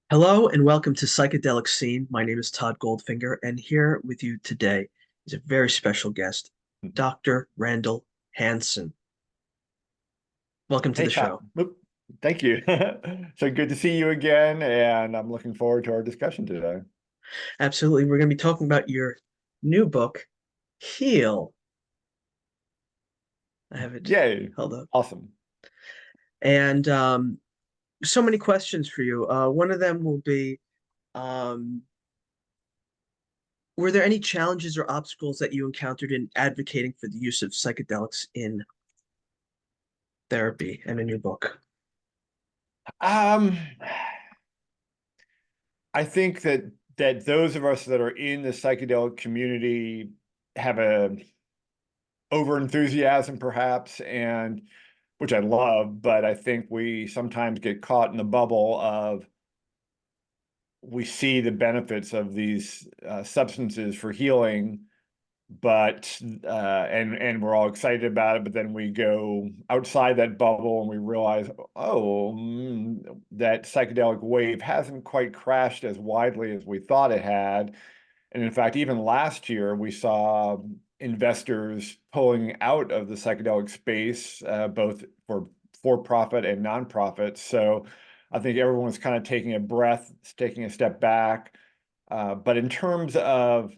Hello and welcome to Psychedelic Scene. My name is Todd Goldfinger, and here with you today is a very special guest, Dr. Randall Hansen. Welcome to Hey, the Todd. show. Thank you. So good to see you again, and I'm looking forward to our discussion today. Absolutely. We're going to be talking about your new book, Heal. I have it Yay. held up. Awesome. And so many questions for you. One of them will be, um, were there any challenges or obstacles that you encountered in advocating for the use of psychedelics in therapy and in your book? Um, I think that those of us that are in the psychedelic community have a over enthusiasm perhaps, and which I love, but I think we sometimes get caught in the bubble of we see the benefits of these substances for healing, but and we're all excited about it, but then we go outside that bubble and we realize, oh, that psychedelic wave hasn't quite crashed as widely as we thought it had. And in fact, even last year we saw investors pulling out of the psychedelic space, both for profit and nonprofit. So I think everyone's kind of taking a breath, taking a step back. But in terms of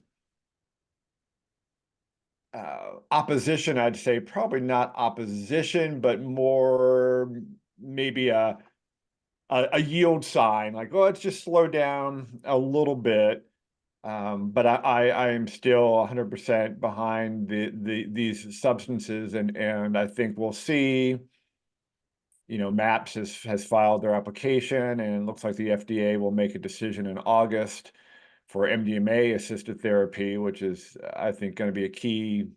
opposition, I'd say probably not opposition, but more maybe a yield sign, like, oh, let's just slow down a little bit. But I am still 100% behind these substances, and I think we'll see. MAPS has filed their application, and it looks like the FDA will make a decision in August for MDMA assisted therapy, which is, I think, going to be a key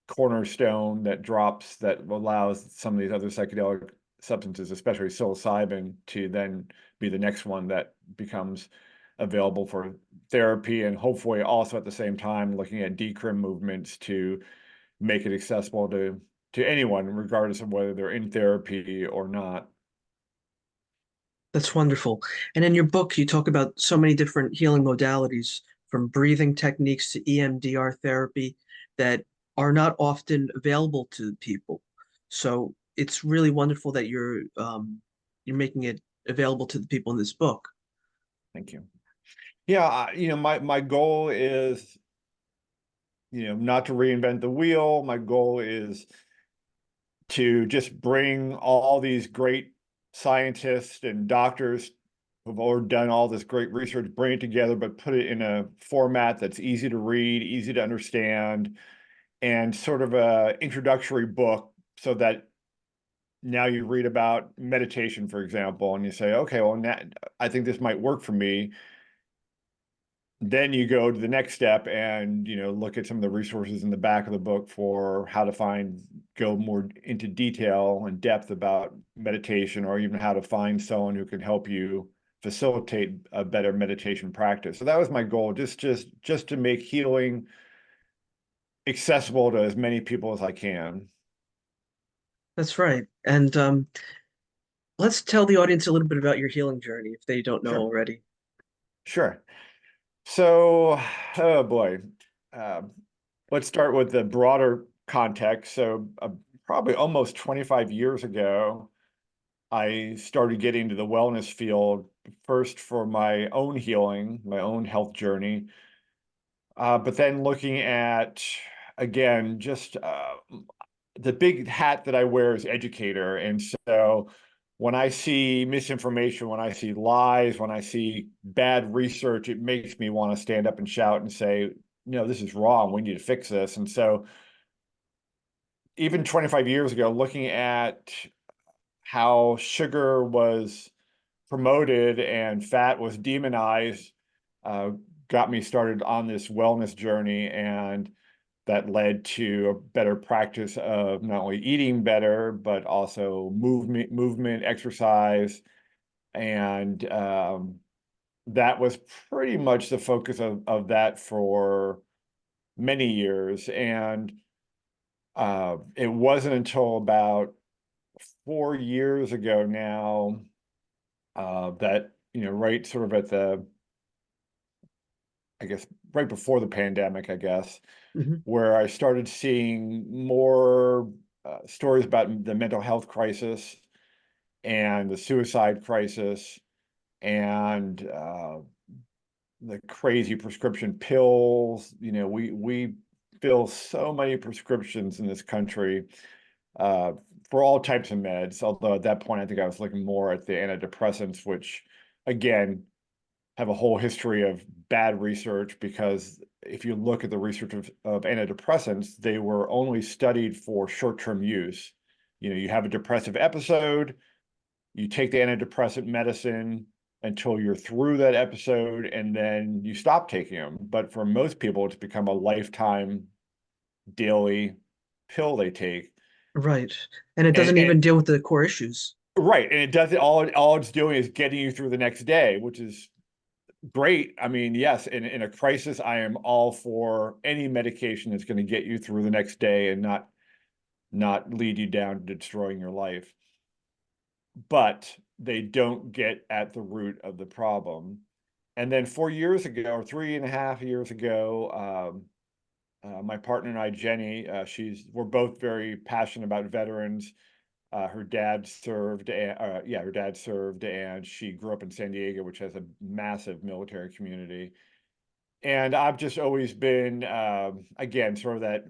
cornerstone that allows some of these other psychedelic substances, especially psilocybin, to then be the next one that becomes available for therapy, and hopefully also at the same time looking at decrim movements to make it accessible to anyone, regardless of whether they're in therapy or not. That's wonderful. And in your book, you talk about so many different healing modalities, from breathing techniques to EMDR therapy, that are not often available to people. So it's really wonderful that you're making it available to the people in this book. Thank you. Yeah, my goal is, not to reinvent the wheel. My goal is to just bring all these great scientists and doctors who've already done all this great research, bring it together, but put it in a format that's easy to read, easy to understand, and sort of a introductory book, so that now you read about meditation, for example, and you say, okay, well, now I think this might work for me. Then you go to the next step and look at some of the resources in the back of the book for how to go more into detail and depth about meditation, or even how to find someone who can help you facilitate a better meditation practice. So that was my goal, just to make healing accessible to as many people as I can. That's right. And let's tell the audience a little bit about your healing journey if they don't know Sure, already. sure. So, oh boy. Um, let's start with the broader context. So, probably almost 25 years ago, I started getting into the wellness field, first for my own healing, my own health journey, but then looking at, again, just the big hat that I wear is educator. And so when I see misinformation, when I see lies, when I see bad research, it makes me want to stand up and shout and say, no, this is wrong. We need to fix this. And so even 25 years ago, looking at how sugar was promoted and fat was demonized, uh, got me started on this wellness journey, and that led to a better practice of not only eating better but also movement, exercise, and that was pretty much the focus of that for many years. And it wasn't until about 4 years ago now that right sort of at I guess, right before the pandemic, I guess, Hmm. where I started seeing more stories about the mental health crisis and the suicide crisis and the crazy prescription pills. We fill so many prescriptions in this country uh, for all types of meds. Although at that point, I think I was looking more at the antidepressants, which again have a whole history of bad research because if you look at the research of antidepressants, they were only studied for short-term use. You have a depressive episode, you take the antidepressant medicine until you're through that episode, and then you stop taking them. But for most people, it's become a lifetime daily pill they take. Right. And it And, doesn't and even deal with the core issues. right, and it does it all it's doing is getting you through the next day, which is great. I mean, yes, in a crisis, I am all for any medication that's going to get you through the next day and not lead you down to destroying your life. But they don't get at the root of the problem. And then 4 years ago, or 3.5 years ago, my partner and I, Jenny, we're both very passionate about veterans. Her dad served, her dad served, and she grew up in San Diego, which has a massive military community. And I've just always been, again, sort of that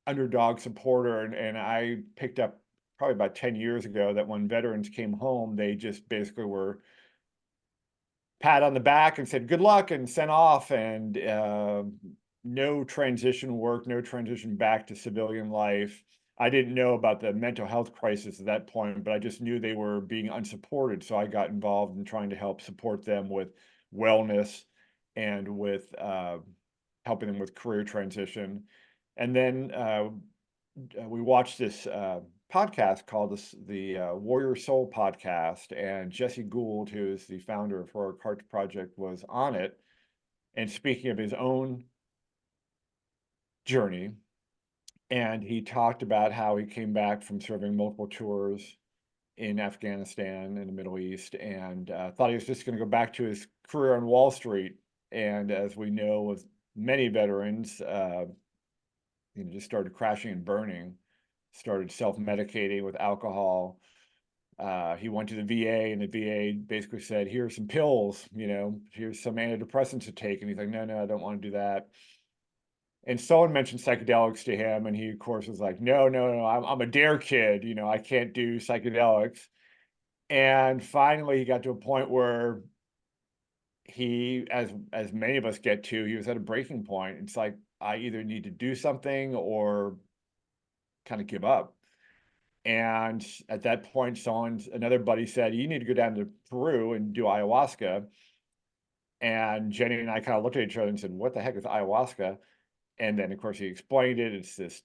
underdog supporter. And I picked up probably about 10 years ago that when veterans came home, they just basically were pat on the back and said, good luck and sent off. And no transition work, no transition back to civilian life. I didn't know about the mental health crisis at that point, but I just knew they were being unsupported. So I got involved in trying to help support them with wellness and with helping them with career transition. And then we watched this podcast called the Warrior Soul podcast, and Jesse Gould, who is the founder of Heroic Hearts Project, was on it. And speaking of his own journey, and he talked about how he came back from serving multiple tours in Afghanistan and the Middle East, and thought he was just going to go back to his career on Wall Street. And as we know, with many veterans, just started crashing and burning, started self-medicating with alcohol. He went to the VA, and the VA basically said, here's some pills, here's some antidepressants to take. And he's like, no, I don't want to do that. And someone mentioned psychedelics to him, and he, of course, was like, no, I'm a dare kid, I can't do psychedelics. And finally, he got to a point where he, as many of us get to, he was at a breaking point. It's like, I either need to do something or kind of give up. And at that point, another buddy said, you need to go down to Peru and do ayahuasca. And Jenny and I kind of looked at each other and said, what the heck is ayahuasca? And then, of course, he explained it. It's this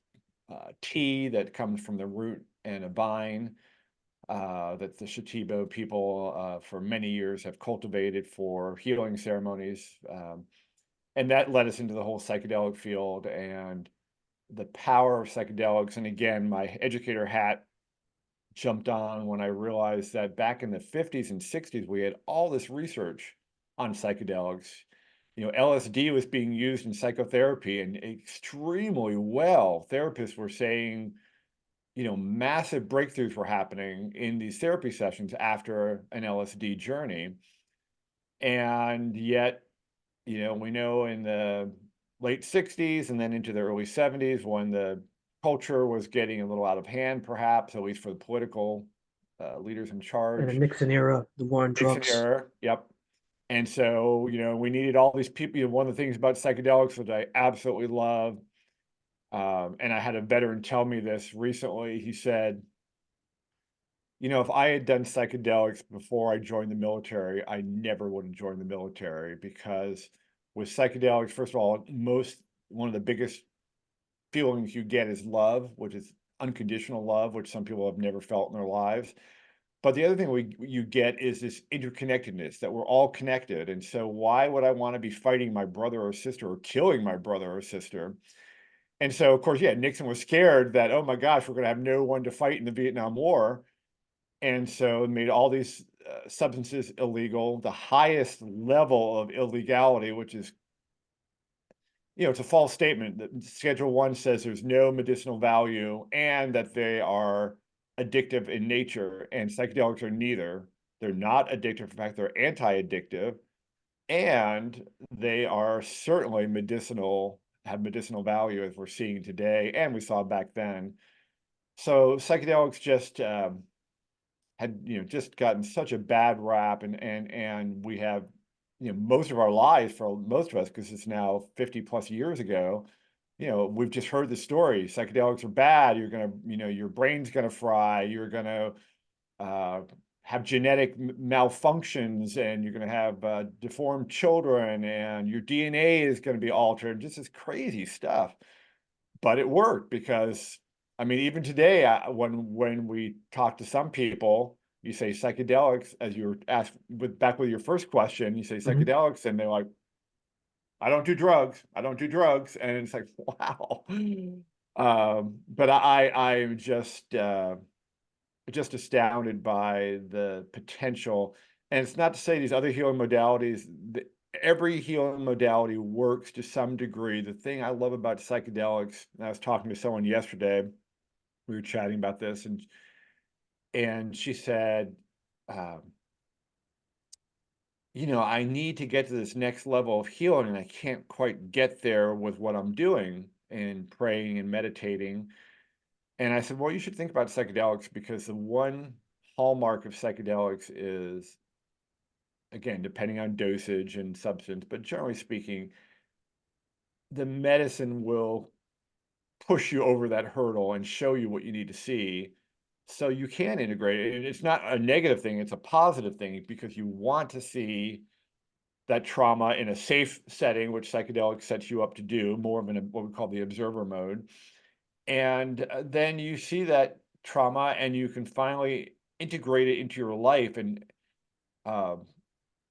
tea that comes from the root and a vine that the Shipibo people for many years have cultivated for healing ceremonies. And that led us into the whole psychedelic field and the power of psychedelics. And again, my educator hat jumped on when I realized that back in the 50s and 60s, we had all this research on psychedelics. LSD was being used in psychotherapy and extremely well. Therapists were saying, massive breakthroughs were happening in these therapy sessions after an LSD journey. And yet, we know in the late 60s and then into the early 70s, when the culture was getting a little out of hand, perhaps, at least for the political leaders in And the charge. Nixon era, the war on Nixon drugs. era, yep. And so, we needed all these people. One of the things about psychedelics that I absolutely love, and I had a veteran tell me this recently. He said, if I had done psychedelics before I joined the military, I never would have joined the military because with psychedelics, first of all, one of the biggest feelings you get is love, which is unconditional love, which some people have never felt in their lives. But the other thing you get is this interconnectedness, that we're all connected. And so why would I want to be fighting my brother or sister or killing my brother or sister? And so, of course, yeah, Nixon was scared that, oh my gosh, we're going to have no one to fight in the Vietnam War. And so it made all these substances illegal, the highest level of illegality, which is, it's a false statement that Schedule 1 says there's no medicinal value and that they are addictive in nature, and psychedelics are neither. They're not addictive. In fact, they're anti-addictive, and they are certainly have medicinal value as we're seeing today, and we saw back then. So psychedelics just had just gotten such a bad rap, and we have most of our lives, for most of us, because it's now 50 plus years ago, we've just heard the story. Psychedelics are bad. You're gonna, your brain's gonna fry. You're gonna have genetic malfunctions, and you're gonna have deformed children, and your DNA is gonna be altered. Just this crazy stuff. But it worked because, I mean, even today, when we talk to some people, you say psychedelics, as you were asked back with your first question, you say Mhm. psychedelics, and they're like, I don't do drugs. I don't do drugs. And it's like, wow. But I'm just astounded by the potential. And it's not to say these other healing modalities, every healing modality works to some degree. The thing I love about psychedelics, and I was talking to someone yesterday, we were chatting about this, and she said, um, I need to get to this next level of healing, and I can't quite get there with what I'm doing and praying and meditating. And I said, well, you should think about psychedelics, because the one hallmark of psychedelics is, again, depending on dosage and substance, but generally speaking, the medicine will push you over that hurdle and show you what you need to see so you can integrate it. And it's not a negative thing, it's a positive thing, because you want to see that trauma in a safe setting, which psychedelics sets you up to do, more of what we call the observer mode. And then you see that trauma and you can finally integrate it into your life. And uh,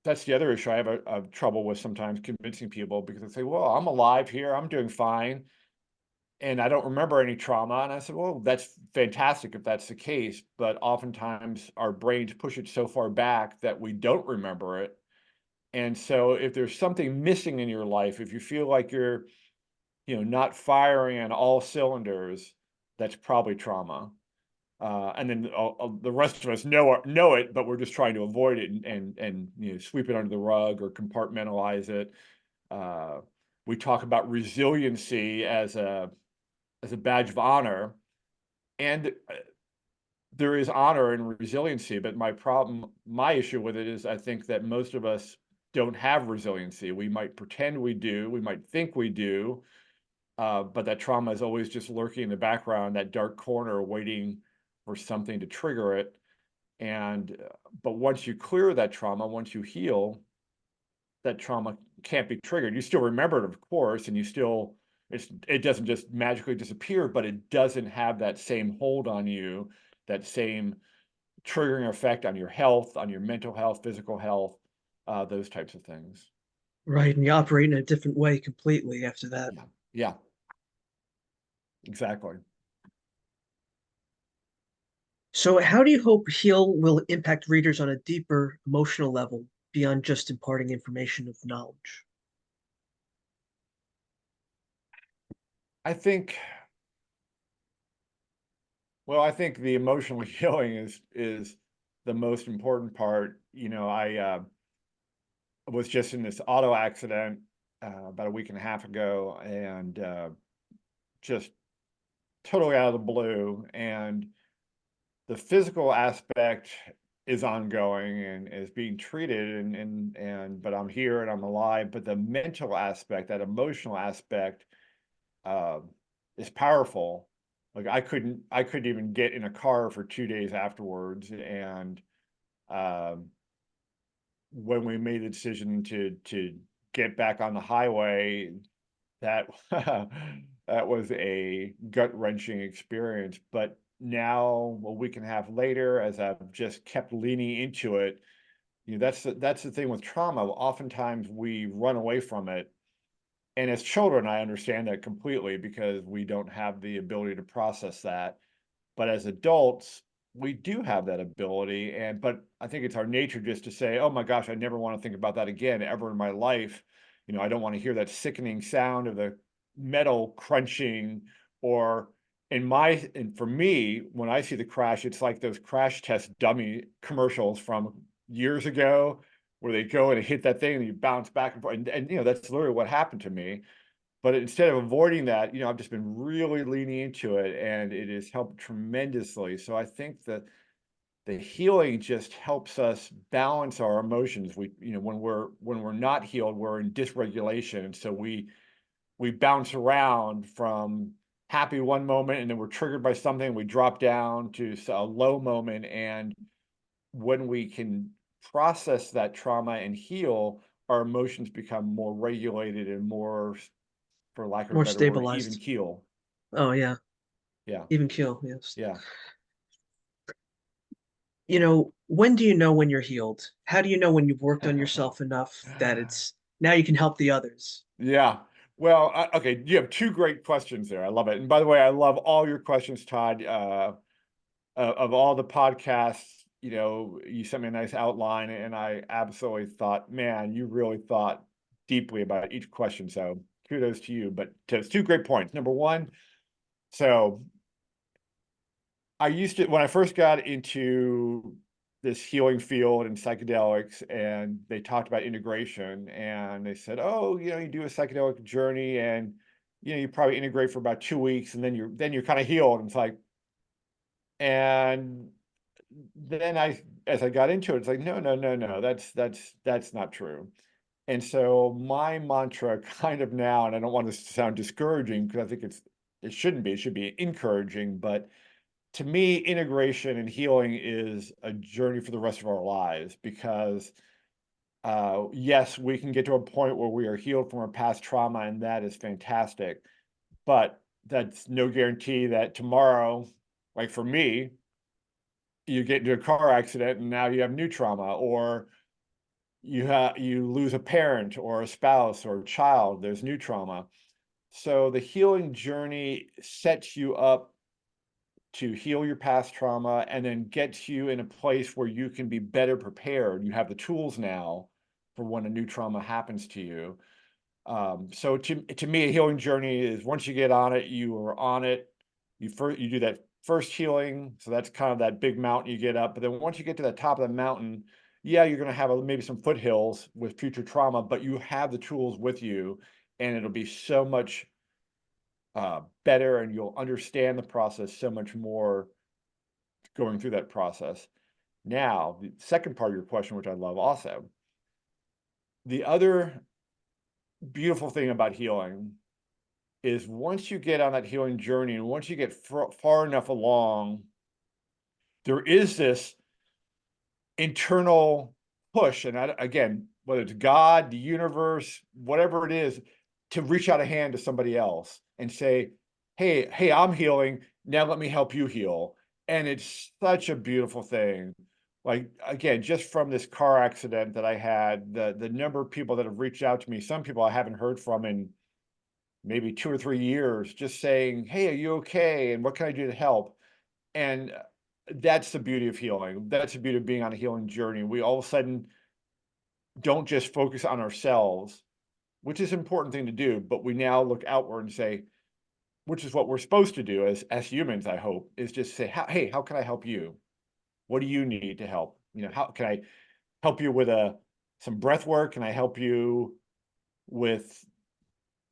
that's the other issue I have a trouble with sometimes convincing people, because they say, well, I'm alive here, I'm doing fine, and I don't remember any trauma. And I said, well, that's fantastic if that's the case. But oftentimes our brains push it so far back that we don't remember it. And so if there's something missing in your life, if you feel like you're, not firing on all cylinders, that's probably trauma. And then the rest of us know it, but we're just trying to avoid it and sweep it under the rug or compartmentalize it. Uh, we talk about resiliency as a badge of honor, and there is honor in resiliency. But my issue with it is, I think that most of us don't have resiliency. We might pretend we do, we might think we do, but that trauma is always just lurking in the background, that dark corner, waiting for something to trigger it. And but once you clear that trauma, once you heal, that trauma can't be triggered. You still remember it, of course, and it doesn't just magically disappear, but it doesn't have that same hold on you, that same triggering effect on your health, on your mental health, physical health, those types of things. Right, and you operate in a different way completely after that. Yeah, yeah, exactly. So, how do you hope Heal will impact readers on a deeper emotional level beyond just imparting information of knowledge? I think, well, I think the emotional healing is the most important part. I was just in this auto accident about a week and a half ago, and just totally out of the blue. And the physical aspect is ongoing and is being treated, and but I'm here and I'm alive. But the mental aspect, that emotional aspect, uh, is powerful. Like I couldn't even get in a car for 2 days afterwards. And um, when we made the decision to get back on the highway, that that was a gut-wrenching experience. But now, a week and a half later, as I've just kept leaning into it, that's the thing with trauma. Oftentimes we run away from it. And as children, I understand that completely, because we don't have the ability to process that. But as adults, we do have that ability, but I think it's our nature just to say, oh my gosh, I never want to think about that again ever in my life. I don't want to hear that sickening sound of the metal crunching, or and for me, when I see the crash, it's like those crash test dummy commercials from years ago, where they go and hit that thing and you bounce back and forth. And that's literally what happened to me. But instead of avoiding that, I've just been really leaning into it, and it has helped tremendously. So I think that the healing just helps us balance our emotions. When we're not healed, we're in dysregulation. And so we bounce around from happy one moment, and then we're triggered by something, we drop down to a low moment. And when we can process that trauma and heal, our emotions become more regulated and more, for lack of a More better word, even stabilized. keel. Oh yeah, Yeah, even keel. Yes. yeah. When do you know when you're healed? How do you know when you've worked on yourself enough that it's now you can help the others? Yeah. Well, okay, you have two great questions there. I love it. And by the way, I love all your questions, Todd. Of all the podcasts, you sent me a nice outline, and I absolutely thought, man, you really thought deeply about each question. So kudos to you. But it's two great points. Number one, so I used to, when I first got into this healing field and psychedelics, and they talked about integration, and they said, oh, you do a psychedelic journey, and you probably integrate for about 2 weeks, and then you're kind of healed. And it's like, and then as I got into it, it's like, no, no, no, no, that's not true. And so my mantra kind of now, and I don't want this to sound discouraging, because I think it shouldn't be, it should be encouraging, but to me, integration and healing is a journey for the rest of our lives, because yes, we can get to a point where we are healed from our past trauma, and that is fantastic. But that's no guarantee that tomorrow, like for me, you get into a car accident and now you have new trauma, or you lose a parent or a spouse or a child, there's new trauma. So the healing journey sets you up to heal your past trauma, and then gets you in a place where you can be better prepared. You have the tools now for when a new trauma happens to you. So to me, a healing journey is, once you get on it, you are on it. You do that first healing, so that's kind of that big mountain you get up. But then once you get to the top of the mountain, yeah, you're going to have maybe some foothills with future trauma, but you have the tools with you, and it'll be so much better, and you'll understand the process so much more going through that process. Now, the second part of your question, which I love also, the other beautiful thing about healing is, once you get on that healing journey, and once you get far enough along, there is this internal push. And again, whether it's God, the universe, whatever it is, to reach out a hand to somebody else and say, hey, I'm healing. Now let me help you heal. And it's such a beautiful thing. Like, again, just from this car accident that I had, the number of people that have reached out to me, some people I haven't heard from in maybe 2 or 3 years, just saying, hey, are you okay? And what can I do to help? And that's the beauty of healing. That's the beauty of being on a healing journey. We all of a sudden don't just focus on ourselves, which is an important thing to do, but we now look outward and say, which is what we're supposed to do as humans, I hope, is just say, hey, how can I help you? What do you need to help? How can I help you with some breath work? Can I help you with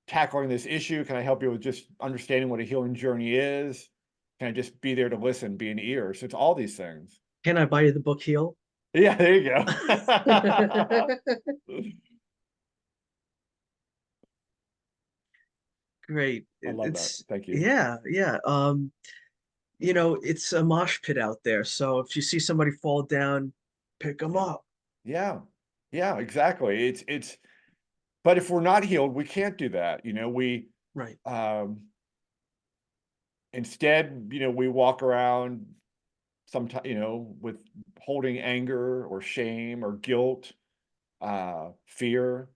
tackling this issue? Can I help you with just understanding what a healing journey is? Can I just be there to listen, be an ear? So it's all these things. Can I buy you the book Heal? Yeah, there you go. Great. I love that. It's Thank you. yeah, yeah. It's a mosh pit out there. So if you see somebody fall down, pick them Yeah. up. Yeah. Yeah, exactly. But if we're not healed, we can't do that. Right. Um, instead, we walk around sometimes, with holding anger or shame or guilt, fear,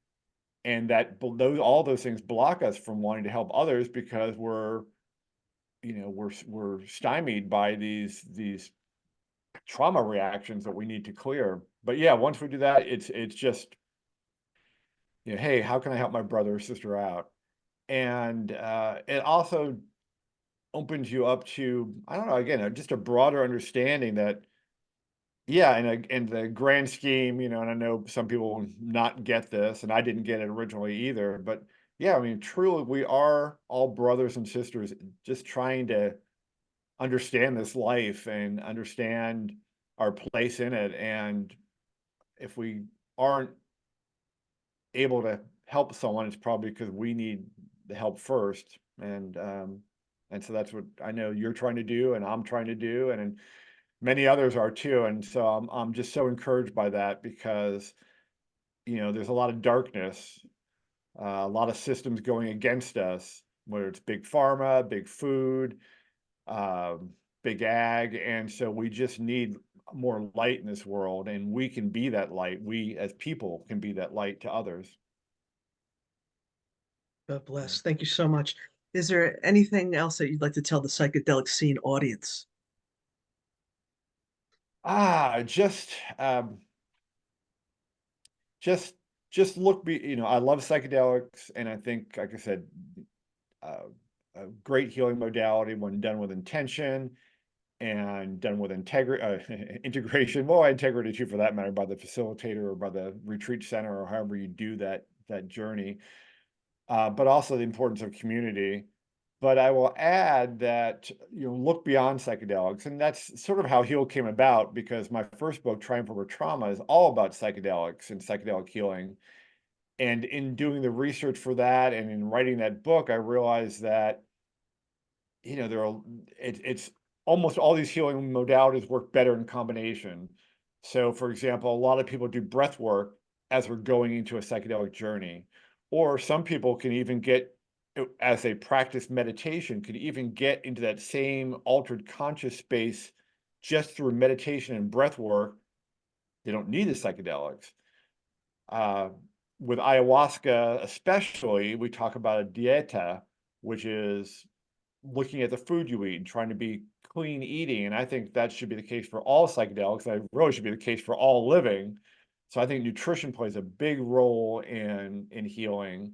and all those things block us from wanting to help others, because we're stymied by these trauma reactions that we need to clear. But yeah, once we do that, it's just, hey, how can I help my brother or sister out? And it also opens you up to, I don't know, again, just a broader understanding that, yeah, in the grand scheme, and I know some people will not get this, and I didn't get it originally either, but yeah, I mean, truly, we are all brothers and sisters just trying to understand this life and understand our place in it. And if we aren't able to help someone, it's probably because we need the help first. And so that's what I know you're trying to do, and I'm trying to do, and many others are too. And so I'm just so encouraged by that because there's a lot of darkness, a lot of systems going against us, whether it's big pharma, big food, um, big ag, and so we just need more light in this world, and we can be that light. We as people can be that light to others. God bless. Thank you so much. Is there anything else that you'd like to tell the psychedelic scene audience? Ah, just just look be I love psychedelics, and I think, like I said, uh, a great healing modality when done with intention and done with integrity, integration, well, integrity too, for that matter, by the facilitator or by the retreat center or however you do that journey. But also the importance of community. But I will add that look beyond psychedelics, and that's sort of how Heal came about, because my first book, Triumph Over Trauma, is all about psychedelics and psychedelic healing. And in doing the research for that and in writing that book, I realized that there are it's almost all these healing modalities work better in combination. So, for example, a lot of people do breath work as we're going into a psychedelic journey, or some people can even get, as they practice meditation, could even get into that same altered conscious space just through meditation and breath work. They don't need the psychedelics. Uh, with ayahuasca, especially, we talk about a dieta, which is looking at the food you eat and trying to be clean eating. And I think that should be the case for all psychedelics. I really should be the case for all living. So I think nutrition plays a big role in healing.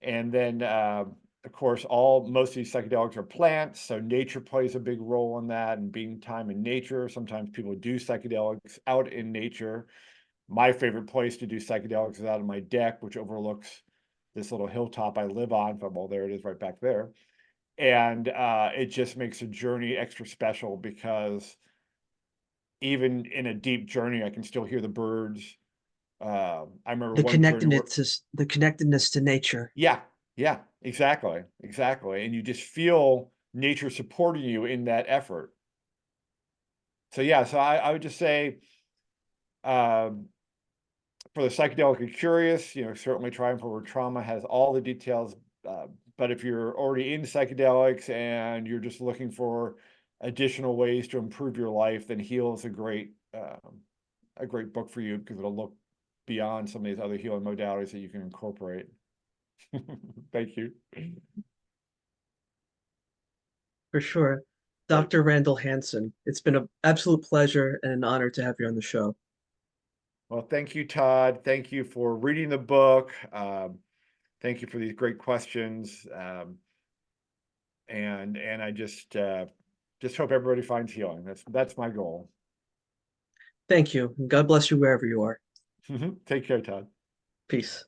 And then, of course, most of these psychedelics are plants, so nature plays a big role in that, and being time in nature. Sometimes people do psychedelics out in nature. My favorite place to do psychedelics is out on my deck, which overlooks this little hilltop I live on. Well, there it is, right back there. And it just makes the journey extra special because even in a deep journey, I can still hear the birds. I remember The one journey where, connectedness to nature. yeah, yeah, exactly, exactly. And you just feel nature supporting you in that effort. So yeah, so I would just say, um, for the psychedelically curious, certainly Triumph Over Trauma has all the details. Uh, but if you're already in psychedelics and you're just looking for additional ways to improve your life, then Heal is a great book for you, because it'll look beyond some of these other healing modalities that you can incorporate. Thank you. For sure. Great. Dr. Randall Hansen, it's been an absolute pleasure and an honor to have you on the show. Well, thank you, Todd. Thank you for reading the book. Thank you for these great questions. And I just hope everybody finds healing. That's my goal. Thank you. And God bless you wherever you are. Take care, Todd. Peace.